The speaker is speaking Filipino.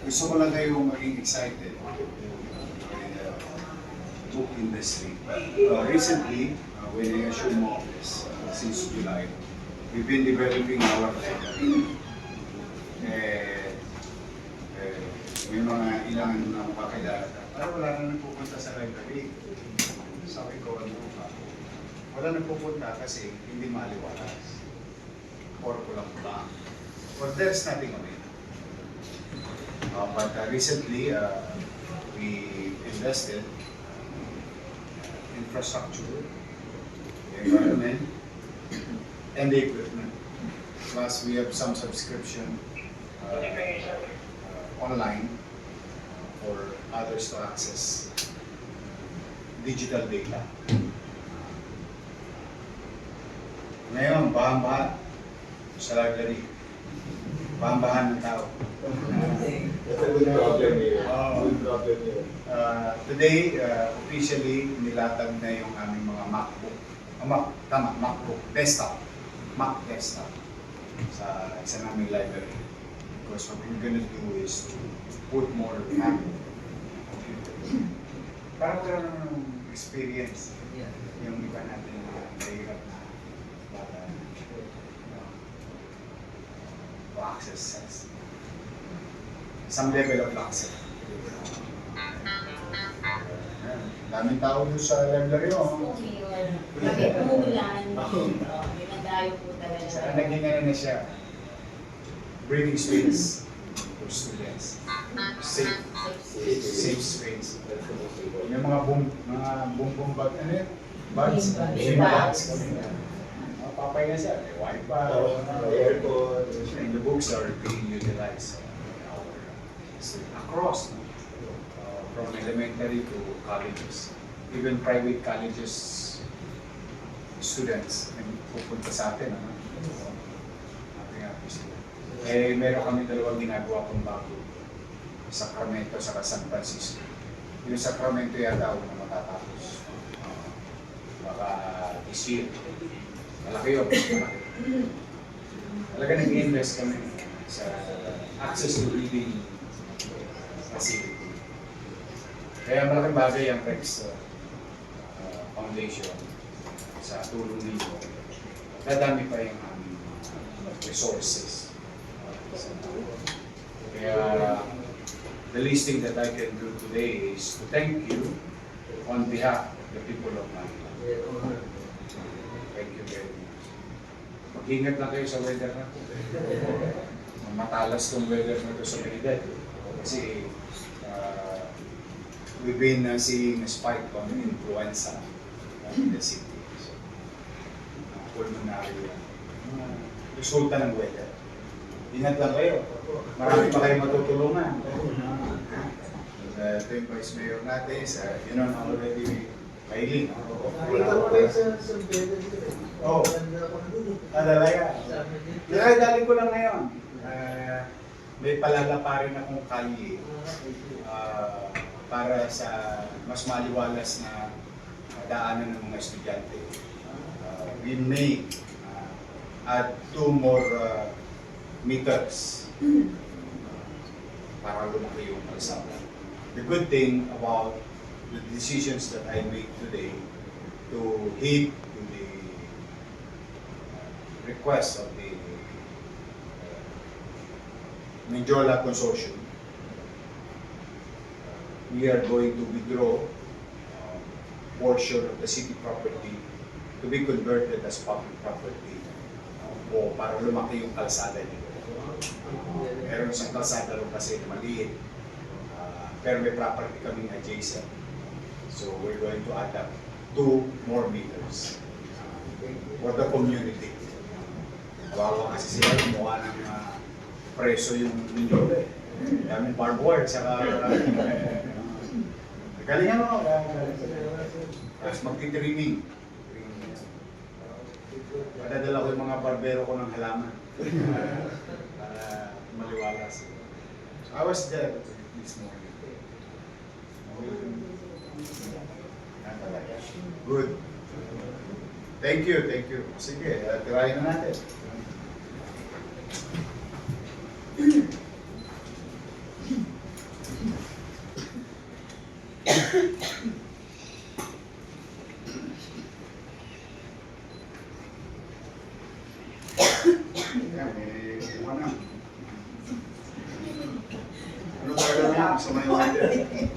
Gusto ko lang kayong maging excited with the book industry. Recently, when I assumed office since July, we've been developing our library. May mga ilang na makakilala. Pero wala na nagpupunta sa library. Sabi ko, ano ba? Wala nagpupunta kasi hindi maliwalas. Or kulang-kulang. Or there's nothing on it. But recently, we invested infrastructure, the environment, and the equipment. Plus, we have some subscription online for others to access digital data. Ngayon, bahan-bahan sa library. Bahan-bahan ng tao. That's a good problem here. Good problem here. Today, officially, nilatag na yung aming mga MacBook. MacBook desktop. Mac desktop sa isa naming library. Because what we're gonna do is to put more Mac computers. Para karoon ng experience yung iba natin na mahirap na bata to access some level of access. Daming tao doon sa library mo. Bakit umulan? Dinadayo po talaga. Saka naging ano na siya, breathing space for students. Safe space. May mga boom bag, ano yun? Bags? Bean bags kami na. Papay na siya, may wifi, Aircon. and the books are being utilized across, no? From elementary to colleges. Even private colleges students pupunta sa atin. Meron kami dalawang ginagawa pang bago. Sacramento sa San Francisco. Yung Sacramento yata ako na matatapos. Baka this year. Malaki yun. Malaki. Talaga nag-invest kami sa access to reading facility. Kaya malaking bagay ang Rex Foundation sa tulong nito. Dadami pa yung aming resources. Kaya the least thing that I can do today is to thank you on behalf of the people of Manila. Thank you very much. Mag-ingat lang kayo sa weather na po. Matalas tong weather na ito sa Manila. Kasi we've been seeing a spike on influenza in the city. So, pulmonary resulta ng weather. Ingat lang kayo. Marami pa kayong matutulungan. Ito yung Vice Mayor natin, yun ang already mailing. Nakita ko kayo sa bedded dito. Oo. Talaga. Dali ko lang ngayon. May palala pa rin akong kalye para sa mas maliwalas na daanan ng mga estudyante. We may add 2 more meters para lumaki yung kalsada. The good thing about the decisions that I made today to heed to the request of the Menjola Consortium, we are going to withdraw portion of the city property to be converted as public property o para lumaki yung kalsada nito. Meron isang kalsada rin kasi maliit, pero may property kaming adjacent. So we're going to add up 2 more meters for the community. Kawawa kasi sila, gumawa ng preso yung ninyo. Daming barbed wire, saka galingan mo. Tapos magti-trimming. Padadala ko yung mga barbero ko ng halaman. Para maliwalas. I was there this morning. Good. Thank you. Sige, tirahin na natin. Yan, iwan na. Ano talaga na yan? Sa may order.